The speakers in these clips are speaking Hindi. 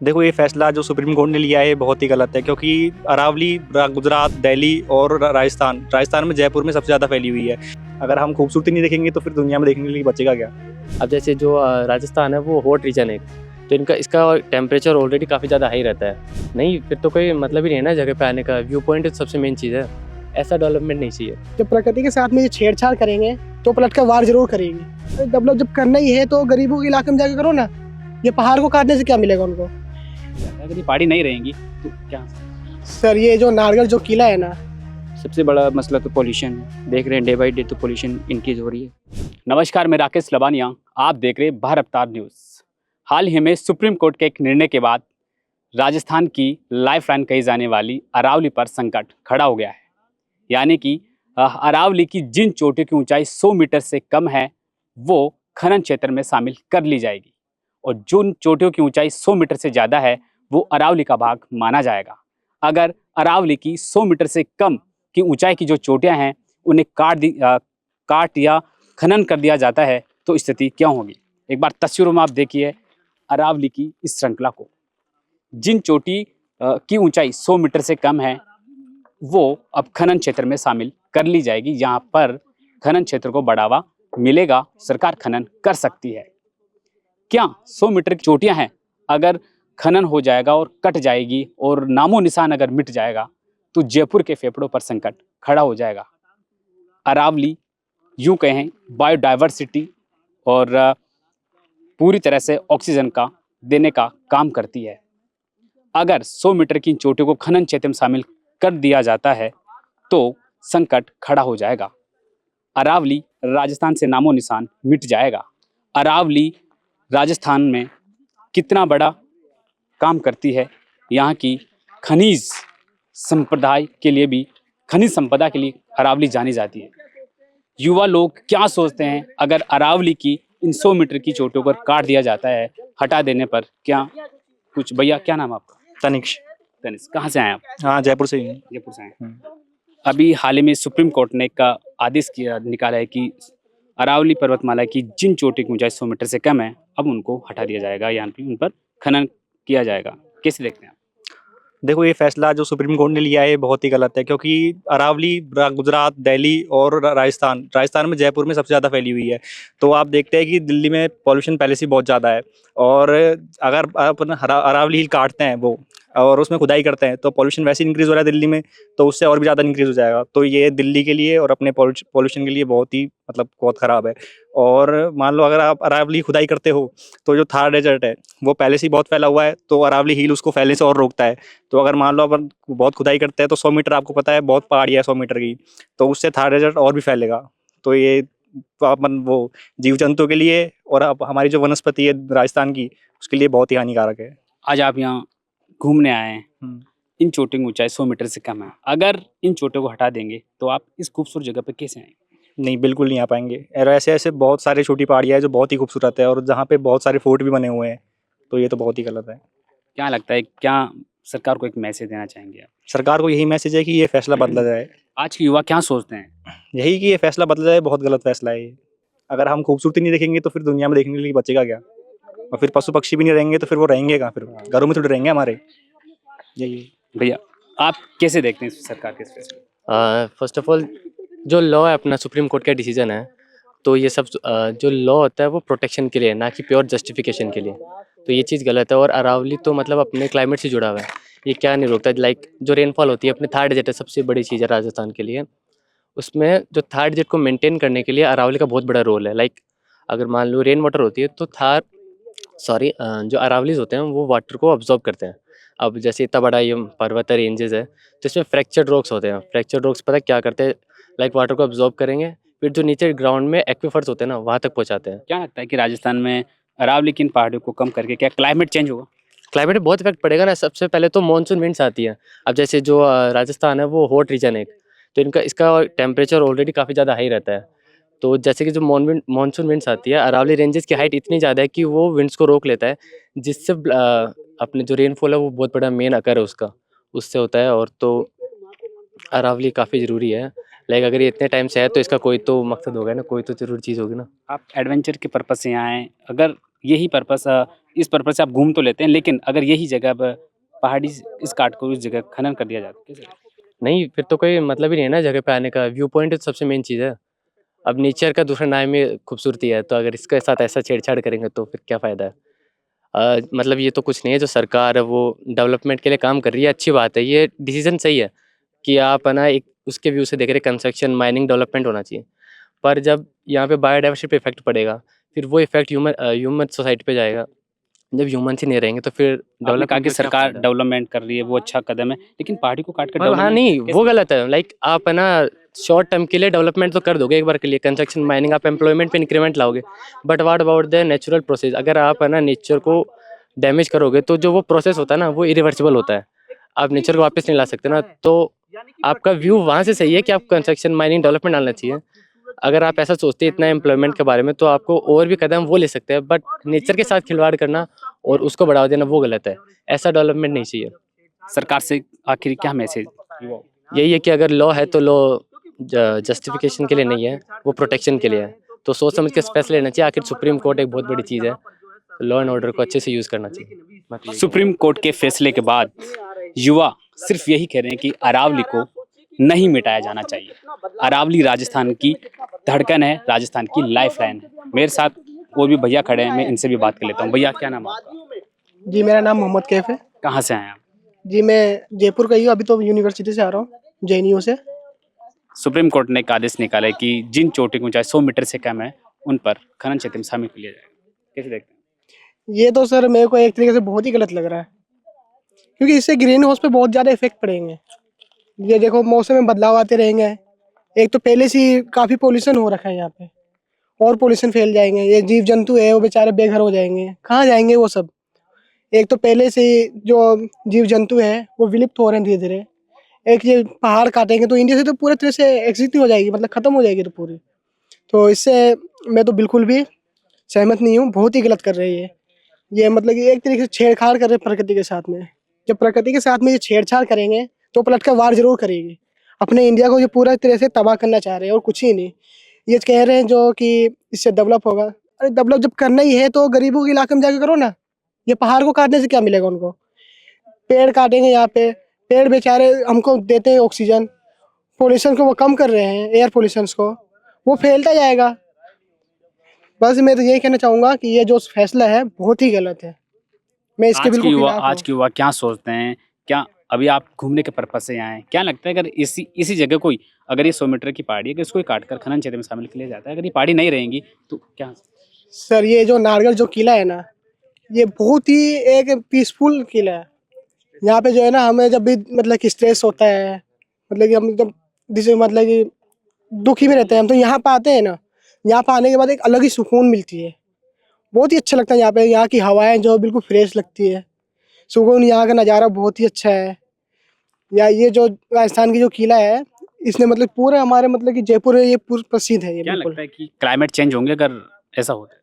देखो, ये फैसला जो सुप्रीम कोर्ट ने लिया है ये बहुत ही गलत है, क्योंकि अरावली गुजरात, दिल्ली और राजस्थान में जयपुर में सबसे ज़्यादा फैली हुई है। अगर हम खूबसूरती नहीं देखेंगे तो फिर दुनिया में देखने के लिए बचेगा क्या? अब जैसे जो राजस्थान है वो हॉट रीजन है, तो इसका टेम्परेचर ऑलरेडी काफ़ी ज़्यादा हाई रहता है। नहीं, फिर तो कोई मतलब ही नहीं है ना जगह पे आने का। व्यू पॉइंट सबसे मेन चीज़ है, ऐसा डेवलपमेंट नहीं चाहिए। जब प्रकृति के साथ में ये छेड़छाड़ करेंगे तो पलट कर वार जरूर करेंगे। डेवलप जब करना ही है तो गरीबों के इलाके में जाकर करो ना। ये पहाड़ को काटने से क्या मिलेगा उनको? अगर ये पहाड़ी नहीं रहेंगी तो क्या? सर, ये जो नारगढ़ जो किला है ना, सबसे बड़ा मसला तो पोल्यूशन है। देख रहे हैं डे बाई डे तो पोल्यूशन इंक्रीज हो रही है। नमस्कार, मैं राकेश लबानिया, आप देख रहे हैं भारत अवतार न्यूज़। हाल ही में सुप्रीम कोर्ट के एक निर्णय के बाद राजस्थान की लाइफ लाइन कही जाने वाली अरावली पर संकट खड़ा हो गया है। यानी कि अरावली की जिन चोटियों की ऊंचाई 100 मीटर से कम है वो खनन क्षेत्र में शामिल कर ली जाएगी, और जिन चोटियों की ऊंचाई 100 मीटर से ज़्यादा है वो अरावली का भाग माना जाएगा। अगर अरावली की 100 मीटर से कम की ऊंचाई की जो चोटियां हैं उन्हें काट या खनन कर दिया जाता है तो स्थिति क्या होगी? एक बार तस्वीरों में आप देखिए अरावली की इस श्रृंखला को। जिन चोटी की ऊंचाई 100 मीटर से कम है वो अब खनन क्षेत्र में शामिल कर ली जाएगी। यहाँ पर खनन क्षेत्र को बढ़ावा मिलेगा, सरकार खनन कर सकती है। क्या 100 मीटर की चोटियां हैं, अगर खनन हो जाएगा और कट जाएगी और नामो निशान अगर मिट जाएगा तो जयपुर के फेफड़ों पर संकट खड़ा हो जाएगा। अरावली यूं कहें बायोडाइवर्सिटी और पूरी तरह से ऑक्सीजन का देने का काम करती है। अगर 100 मीटर की चोटियों को खनन क्षेत्र में शामिल कर दिया जाता है तो संकट खड़ा हो जाएगा। अरावली राजस्थान से नामो निशान मिट जाएगा। अरावली राजस्थान में कितना बड़ा काम करती है, यहाँ की खनिज संपदा के लिए अरावली जानी जाती है। युवा लोग क्या सोचते हैं अगर अरावली की इन 100 मीटर की चोटियों पर काट दिया जाता है, हटा देने पर क्या कुछ? भैया क्या नाम है आपका? तनिष्क। कहाँ से आए आप? हाँ, जयपुर से ही हूँ। जयपुर से आए। अभी हाल ही में सुप्रीम कोर्ट ने एक आदेश निकाला है कि अरावली पर्वतमाला की जिन चोटी की ऊंचाई 100 मीटर से कम है अब उनको हटा दिया जाएगा, यहाँ पे उन पर खनन किया जाएगा। कैसे देखते हैं आप? देखो, ये फैसला जो सुप्रीम कोर्ट ने लिया है ये बहुत ही गलत है, क्योंकि अरावली गुजरात, दिल्ली और राजस्थान में जयपुर में सबसे ज़्यादा फैली हुई है। तो आप देखते हैं कि दिल्ली में पॉल्यूशन पहले से ही बहुत ज़्यादा है, और अगर अपन अरावली हिल काटते हैं वो और उसमें खुदाई करते हैं तो पॉल्यूशन वैसे ही इंक्रीज़ हो रहा है दिल्ली में, तो उससे और भी ज़्यादा इंक्रीज़ हो जाएगा। तो ये दिल्ली के लिए और अपने पॉल्यूशन के लिए बहुत ही बहुत ख़राब है। और मान लो अगर आप अरावली खुदाई करते हो तो जो थार डेजर्ट है वो पहले से ही बहुत फैला हुआ है, तो अरावली हिल उसको फैलने से और रोकता है। तो अगर मान लो अपन बहुत खुदाई करते हैं तो 100 मीटर, आपको पता है बहुत पहाड़ी है 100 मीटर की, तो उससे थार डेजर्ट और भी फैलेगा। तो ये अपन वो जीव जंतु के लिए और अब हमारी जो वनस्पति है राजस्थान की उसके लिए बहुत ही हानिकारक है। आज आप यहाँ घूमने आए हैं, इन चोटियों की ऊंचाई 100 मीटर से कम है। अगर इन चोटियों को हटा देंगे तो आप इस खूबसूरत जगह पे कैसे आएंगे? नहीं, बिल्कुल नहीं आ पाएंगे। और ऐसे बहुत सारे छोटी पहाड़ियाँ हैं जो बहुत ही खूबसूरत है और जहाँ पे बहुत सारे फोर्ट भी बने हुए हैं, तो ये तो बहुत ही गलत है। क्या लगता है, क्या सरकार को एक मैसेज देना चाहेंगे आप? सरकार को यही मैसेज है कि ये फैसला बदला जाए। आज के युवा क्या सोचते हैं? यही कि ये फैसला बदला जाए, बहुत गलत फैसला है ये। अगर हम खूबसूरती नहीं देखेंगे तो फिर दुनिया में देखने के लिए बचेगा क्या? और फिर पशु पक्षी भी नहीं रहेंगे तो फिर वो रहेंगे कहाँ? फिर घरों में थोड़ी रहेंगे हमारे। यही भैया आप कैसे देखते हैं सरकार के इस फैसले? फर्स्ट ऑफ ऑल, जो लॉ है अपना सुप्रीम कोर्ट का डिसीजन है, तो ये सब जो लॉ होता है वो प्रोटेक्शन के लिए है, ना कि प्योर जस्टिफिकेशन के लिए। तो ये चीज़ गलत है। और अरावली तो मतलब अपने क्लाइमेट से जुड़ा हुआ है, ये क्या नहीं रोकता। लाइक जो रेनफॉल होती है अपने थार डेजर्ट है, सबसे बड़ी चीज़ है राजस्थान के लिए। उसमें जो थार डेजर्ट को मेंटेन करने के लिए अरावली का बहुत बड़ा रोल है। लाइक अगर मान लो रेन वाटर होती है तो जो अरावलीज होते हैं वो वाटर को अब्जॉर्ब करते हैं। अब जैसे इतना बड़ा ये पर्वत रेंजेस है तो इसमें फ्रैक्चर्ड रॉक्स होते हैं। फ्रैक्चर्ड रॉक्स पता है क्या करते हैं? लाइक वाटर को अब्जॉर्ब करेंगे, फिर जो नीचे ग्राउंड में एक्वीफर्स होते हैं ना वहाँ तक पहुँचाते हैं। क्या लगता है कि राजस्थान में अरावली की इन पहाड़ियों को कम करके क्या क्लाइमेट चेंज होगा? क्लाइमेट में बहुत इफेक्ट पड़ेगा ना। सबसे पहले तो मानसून विंड्स आती है। अब जैसे जो राजस्थान है वो हॉट रीजन है, तो इसका टेम्परेचर ऑलरेडी काफ़ी ज़्यादा हाई रहता है। तो जैसे कि जो मानसून विंड्स आती है, अरावली रेंजेस की हाइट इतनी ज़्यादा है कि वो विंड्स को रोक लेता है, जिससे अपने जो रेनफॉल है वो बहुत बड़ा मेन अकर है उसका, उससे होता है। और तो अरावली काफ़ी ज़रूरी है। लाइक अगर ये इतने टाइम से है तो इसका कोई तो मकसद होगा ना, कोई तो ज़रूर चीज़ होगी ना। आप एडवेंचर के पर्पस से यहाँ आए, अगर यही पर्पस इस पर्पस से आप घूम तो लेते हैं, लेकिन अगर यही जगह पर पहाड़ी इस काट को उस जगह खनन कर दिया जाता है कैसे? नहीं, फिर तो कोई मतलब ही नहीं है ना जगह पे आने का। व्यू पॉइंट तो सबसे मेन चीज़ है। अब नेचर का दूसरा नाम ही खूबसूरती है, तो अगर इसके साथ ऐसा छेड़छाड़ करेंगे तो फिर क्या फ़ायदा है। मतलब ये तो कुछ नहीं है, जो सरकार है वो डेवलपमेंट के लिए काम कर रही है, अच्छी बात है। ये डिसीज़न सही है कि आप है ना एक उसके व्यू से देख रहे कंस्ट्रक्शन, माइनिंग, डेवलपमेंट होना चाहिए। पर जब यहाँ पे बायोडाइवर्सिटी पे इफ़ेक्ट पड़ेगा, फिर वो इफ़ेक्ट ह्यूमन सोसाइटी पे जाएगा। जब ह्यूमन्स ही नहीं रहेंगे तो फिर आपने कहा डेवलपमेंट कि का क्या सरकार फ़ायदा? डेवलपमेंट कर रही है, वो अच्छा कदम है, लेकिन पहाड़ी को काट कर और हाँ, डेवलपमेंट नहीं वो कैसे? गलत है। लाइक आप है ना शॉर्ट टर्म के लिए डेवलपमेंट तो कर दोगे एक बार के लिए, कंस्ट्रक्शन, माइनिंग, आप एम्प्लॉयमेंट पे इंक्रीमेंट लाओगे। But what about the natural process? अगर आप है ना नेचर को डैमेज करोगे तो जो वो प्रोसेस होता है ना वो इरिवर्सिबल होता है। आप नेचर को वापस नहीं ला सकते ना। तो आपका व्यू वहाँ से सही है कि आप कंस्ट्रक्शन, माइनिंग, डेवलपमेंट डालना चाहिए। अगर आप ऐसा सोचते हैं इतना एम्प्लॉयमेंट के बारे में तो आपको और भी कदम वो ले सकते हैं, बट नेचर के साथ खिलवाड़ करना और उसको बढ़ावा देना वो गलत है। ऐसा डेवलपमेंट नहीं चाहिए। सरकार से आखिर क्या मैसेज? यही है कि अगर लॉ है तो लॉ जस्टिफिकेशन के लिए नहीं है, वो प्रोटेक्शन के लिए है। तो सोच समझ के फैसले लेना चाहिए। आखिर सुप्रीम कोर्ट एक बहुत बड़ी चीज़ है, लॉ एंड ऑर्डर को अच्छे से यूज़ करना चाहिए। बाकी सुप्रीम कोर्ट के फैसले के बाद युवा सिर्फ यही कह रहे हैं कि अरावली को नहीं मिटाया जाना चाहिए। अरावली राजस्थान की धड़कन है, राजस्थान की लाइफलाइन है। मेरे साथ और भी भैया खड़े हैं, मैं इनसे भी बात कर लेता हूँ। भैया क्या नाम है आपका? जी मेरा नाम मोहम्मद कैफ है। कहाँ से आए आप? जी मैं जयपुर का ही हूँ, अभी तो यूनिवर्सिटी से आ रहा हूँ, JNU से। सुप्रीम कोर्ट ने एक आदेश निकाला है कि जिन चोटी की ऊंचाई 100 मीटर से कम है उन पर खनन क्षेत्र में शामिल किया जाएगा। कैसे देखते हैं? ये तो सर मेरे को एक तरीके से बहुत ही गलत लग रहा है, क्योंकि इससे ग्रीन हाउस पे बहुत ज़्यादा इफेक्ट पड़ेंगे। ये देखो मौसम में बदलाव आते रहेंगे। एक तो पहले से ही काफ़ी पोल्यूशन हो रखा है यहाँ पे, और पोल्यूशन फैल जाएंगे। ये जीव जंतु है वो बेचारे बेघर हो जाएंगे, कहाँ जाएंगे वो सब। एक तो पहले से ही जो जीव जंतु है वो विलुप्त हो रहे हैं धीरे धीरे। एक ये पहाड़ काटेंगे तो इंडिया से तो पूरे तरह से एग्जिट ही हो जाएगी, मतलब खत्म हो जाएगी तो पूरी। तो इससे मैं तो बिल्कुल भी सहमत नहीं हूँ, बहुत ही गलत कर रही है ये। मतलब कि एक तरीके से छेड़छाड़ कर रहे हैं प्रकृति के साथ में। जब प्रकृति के साथ में ये छेड़छाड़ करेंगे तो पलट कर वार जरूर करेगी। अपने इंडिया को ये पूरा तरह से तबाह करना चाह रहे हैं और कुछ ही नहीं। ये कह रहे हैं जो कि इससे डेवलप होगा। अरे डेवलप जब करना ही है तो गरीबों के इलाके में जाकर करो ना। ये पहाड़ को काटने से क्या मिलेगा उनको? पेड़ काटेंगे यहाँ पे, पेड़ बेचारे हमको देते हैं ऑक्सीजन। पोल्यूशन को वो कम कर रहे हैं, एयर पोल्यूशन को, वो फैलता जाएगा। बस मैं तो यही कहना चाहूँगा कि ये जो फैसला है बहुत ही गलत है। मैं इसके बिल्कुल खिलाफ आज हूँ। के युवा क्या सोचते हैं? क्या अभी आप घूमने के पर्पज से यहाँ आए, क्या लगता है अगर इसी जगह कोई, अगर ये 100 मीटर की पहाड़ी है, अगर इसको काट कर खनन क्षेत्र में शामिल किया जाता है, अगर ये पहाड़ी नहीं रहेंगी तो क्या? सर ये जो नारगढ़ जो किला है ना, ये बहुत ही एक पीसफुल किला है। यहाँ पे जो है ना हमें जब भी मतलब कि स्ट्रेस होता है, मतलब कि हम जब जिसे मतलब कि दुखी में रहते हैं हम, तो यहाँ पे आते हैं ना। यहाँ पे आने के बाद एक अलग ही सुकून मिलती है, बहुत ही अच्छा लगता है। यहाँ पे यहाँ की हवाएं जो बिल्कुल फ्रेश लगती है, सुकून, यहाँ का नज़ारा बहुत ही अच्छा है। या ये जो राजस्थान की जो किला है, इसने मतलब पूरे हमारे मतलब कि जयपुर है ये पूरा प्रसिद्ध है ये क्या बिल्कुल। लगता है कि क्लाइमेट चेंज होंगे अगर ऐसा होता है?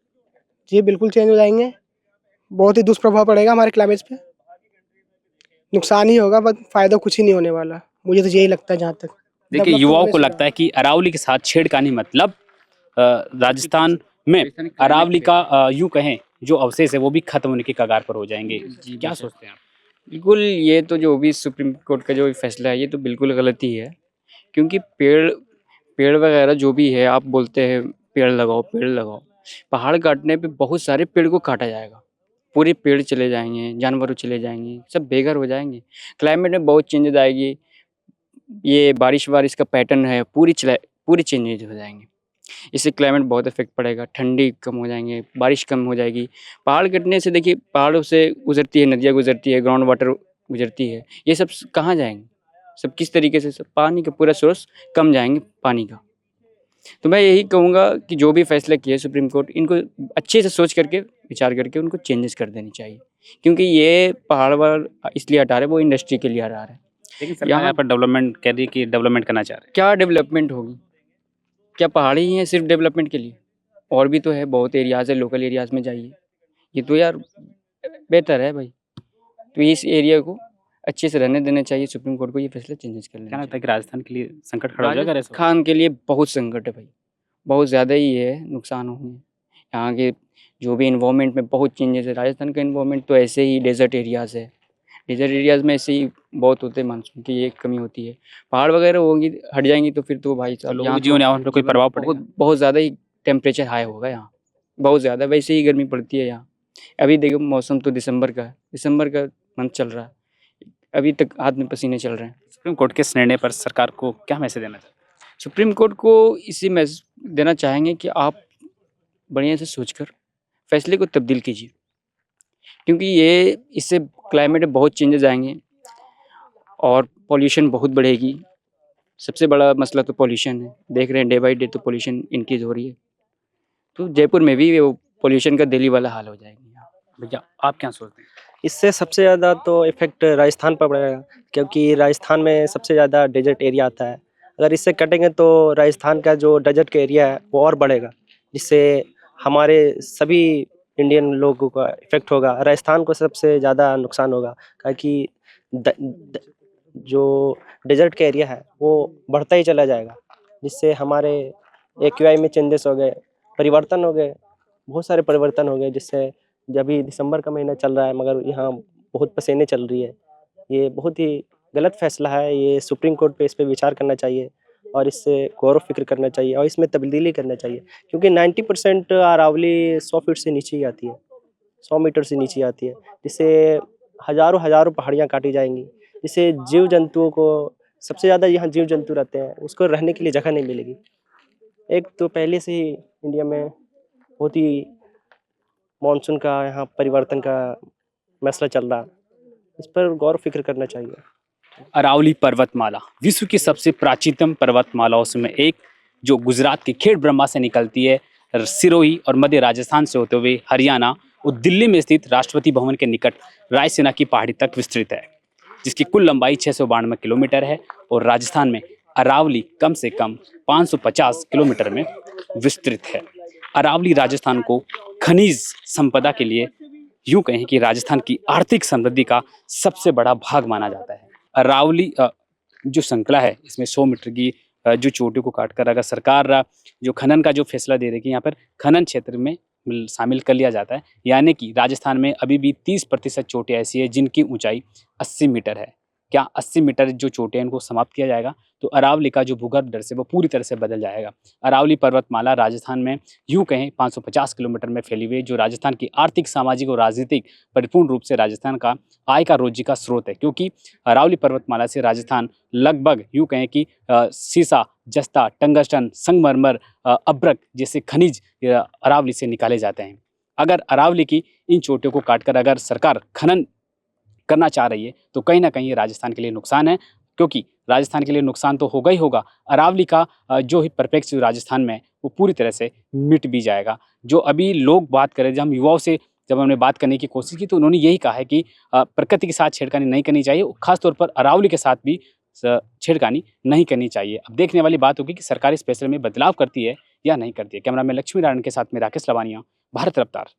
ये बिल्कुल चेंज हो जाएंगे, बहुत ही दुष्प्रभाव पड़ेगा हमारे क्लाइमेट पे। नुकसान ही होगा, बट फायदा कुछ ही नहीं होने वाला। मुझे तो यही लगता है जहाँ तक। देखिए, डेवलप तो युवाओं होने को से लगता है कि अरावली के साथ छेड़खानी मतलब राजस्थान में अरावली का यूं कहें जो अवशेष है वो भी खत्म होने की कगार पर हो जाएंगे। क्या सोचते हैं आप? बिल्कुल, ये तो जो भी सुप्रीम कोर्ट का जो फैसला है ये तो बिल्कुल गलत ही है, क्योंकि पेड़ पेड़ वगैरह जो भी है, आप बोलते हैं पेड़ लगाओ पेड़ लगाओ, पहाड़ काटने पे बहुत सारे पेड़ को काटा जाएगा, पूरे पेड़ चले जाएंगे, जानवर चले जाएंगे, सब बेघर हो जाएंगे, क्लाइमेट में बहुत चेंजेस आएगी। ये बारिश का पैटर्न है पूरी चेंजेज हो जाएंगे। इससे क्लाइमेट बहुत इफेक्ट पड़ेगा, ठंडी कम हो जाएंगे, बारिश कम हो जाएगी। पहाड़ कटने से देखिए, पहाड़ों से गुजरती है नदियाँ, गुजरती है ग्राउंड वाटर गुजरती है, ये सब कहाँ जाएंगे? सब किस तरीके से, सब पानी का पूरा सोर्स कम जाएंगे पानी का। तो मैं यही कहूँगा कि जो भी फैसला किया सुप्रीम कोर्ट, इनको अच्छे से सोच करके विचार करके उनको चेंजेस कर देनी चाहिए, क्योंकि ये पहाड़ वाल इसलिए हटा रहे, वो इंडस्ट्री के लिए हटा रहे हैं। लेकिन सरकार यहाँ पर डेवलपमेंट कह रही है कि डेवलपमेंट करना चाह रहे क्या डेवलपमेंट होगी? क्या पहाड़ी ही है सिर्फ डेवलपमेंट के लिए? और भी तो है, बहुत एरियाज़ है, लोकल एरियाज़ में जाइए, ये तो यार बेहतर है भाई। तो इस एरिया को अच्छे से रहने देना चाहिए सुप्रीम कोर्ट को, ये फैसला चेंजेस कर क्या लेना लगता है कि राजस्थान के लिए संकट खड़ा हो जाएगा चाहिए। ऐसा? खान के लिए बहुत संकट है भाई, बहुत ज़्यादा ही है, नुकसान होंगे यहाँ के। जो भी इन्वायरमेंट में बहुत चेंजेस है, राजस्थान का इन्वायरमेंट तो ऐसे ही डेजर्ट एरियाज़ है, डेजर्ट एरियाज़ में ऐसे ही बहुत होते हैं, मानसून की एक कमी होती है। पहाड़ वगैरह होंगी, हट जाएंगी तो फिर तो भाई साहब लोगों यहाँ के जीवन यापन पर कोई प्रभाव पड़ेगा? बहुत बहुत ज़्यादा ही टेम्परेचर हाई होगा यहाँ, बहुत ज़्यादा। वैसे ही गर्मी पड़ती है यहाँ। अभी देखो मौसम तो दिसंबर का है, दिसंबर का मंथ चल रहा है, अभी तक हाथ में पसीने चल रहे हैं। सुप्रीम कोर्ट के इस निर्णय पर सरकार को क्या मैसेज देना चाहिए? सुप्रीम कोर्ट को इसी मैसेज देना चाहेंगे कि आप बढ़िया से सोचकर फैसले को तब्दील कीजिए, क्योंकि ये इससे क्लाइमेट में बहुत चेंजेस आएंगे और पॉल्यूशन बहुत बढ़ेगी। सबसे बड़ा मसला तो पॉल्यूशन है, देख रहे हैं डे बाई डे तो पॉल्यूशन इंक्रीज हो रही है। तो जयपुर में भी वो पॉल्यूशन का दिल्ली वाला हाल हो जाएगा। भैया आप क्या सोचते हैं? इससे सबसे ज़्यादा तो इफ़ेक्ट राजस्थान पर पड़ेगा, क्योंकि राजस्थान में सबसे ज़्यादा डेजर्ट एरिया आता है। अगर इससे कटेंगे तो राजस्थान का जो डेजर्ट का एरिया है वो और बढ़ेगा, जिससे हमारे सभी इंडियन लोगों का इफ़ेक्ट होगा। राजस्थान को सबसे ज़्यादा नुकसान होगा, क्योंकि जो डेजर्ट का एरिया है वो बढ़ता ही चला जाएगा, जिससे हमारे एक्यूआई में चेंजेस हो गए, परिवर्तन हो गए, बहुत सारे परिवर्तन हो गए, जिससे जब भी दिसंबर का महीना चल रहा है मगर यहाँ बहुत पसीने चल रही है। ये बहुत ही गलत फैसला है, ये सुप्रीम कोर्ट पे इस पे विचार करना चाहिए और इससे गौर फिक्र करना चाहिए और इसमें तब्दीली करना चाहिए, क्योंकि 90% अरावली 100 फीट से नीचे ही आती है, 100 मीटर से नीचे आती है, जिससे हज़ारों हज़ारों पहाड़ियाँ काटी जाएंगी, जिससे जीव जंतुओं को, सबसे ज़्यादा यहाँ जीव जंतु रहते हैं, उसको रहने के लिए जगह नहीं मिलेगी। एक तो पहले से ही इंडिया में बहुत ही मानसून का यहाँ परिवर्तन का मसला चल रहा है, इस पर गौर फिक्र करना चाहिए। अरावली पर्वतमाला विश्व की सबसे प्राचीनतम पर्वतमालाओं में एक, जो गुजरात के खेड़ ब्रह्मा से निकलती है, सिरोही और मध्य राजस्थान से होते हुए हरियाणा और दिल्ली में स्थित राष्ट्रपति भवन के निकट रायसेना की पहाड़ी तक विस्तृत है, जिसकी कुल लंबाई 692 किलोमीटर है। और राजस्थान में अरावली कम से कम 550 किलोमीटर में विस्तृत है। अरावली राजस्थान को खनिज संपदा के लिए, यूं कहें कि राजस्थान की आर्थिक समृद्धि का सबसे बड़ा भाग माना जाता है। अरावली जो श्रृंखला है, इसमें 100 मीटर की जो चोटियों को काटकर अगर सरकार जो खनन का जो फैसला दे रही है कि यहाँ पर खनन क्षेत्र में शामिल कर लिया जाता है, यानी कि राजस्थान में अभी भी 30% चोटियाँ ऐसी है जिनकी ऊंचाई 80 मीटर है। क्या 80 मीटर जो चोटियाँ इनको समाप्त किया जाएगा तो अरावली का जो भूगर्भ दर से वो पूरी तरह से बदल जाएगा। अरावली पर्वतमाला राजस्थान में यूं कहें 550 किलोमीटर में फैली हुई है, जो राजस्थान की आर्थिक, सामाजिक और राजनीतिक परिपूर्ण रूप से राजस्थान का आय का रोजी का स्रोत है, क्योंकि अरावली पर्वतमाला से राजस्थान लगभग यूं कहें कि सीसा, जस्ता, टंगस्टन, संगमरमर, अभ्रक जैसे खनिज अरावली से निकाले जाते हैं। अगर अरावली की इन चोटियों को काटकर अगर सरकार खनन करना चाह रही है तो कहीं ना कहीं राजस्थान के लिए नुकसान है, क्योंकि राजस्थान के लिए नुकसान तो होगा ही होगा, अरावली का जो ही परिप्रेक्ष्य राजस्थान में वो पूरी तरह से मिट भी जाएगा। जो अभी लोग बात करें, जब हम युवाओं से जब हमने बात करने की कोशिश की तो उन्होंने यही कहा है कि प्रकृति के साथ छेड़खानी नहीं करनी चाहिए, खासतौर पर अरावली के साथ भी छेड़खानी नहीं करनी चाहिए। अब देखने वाली बात होगी कि सरकार इस फैसले में बदलाव करती है या नहीं करती है। कैमरामैन लक्ष्मी नारायण के साथ में राकेश लवानिया, भारत रफ्तार।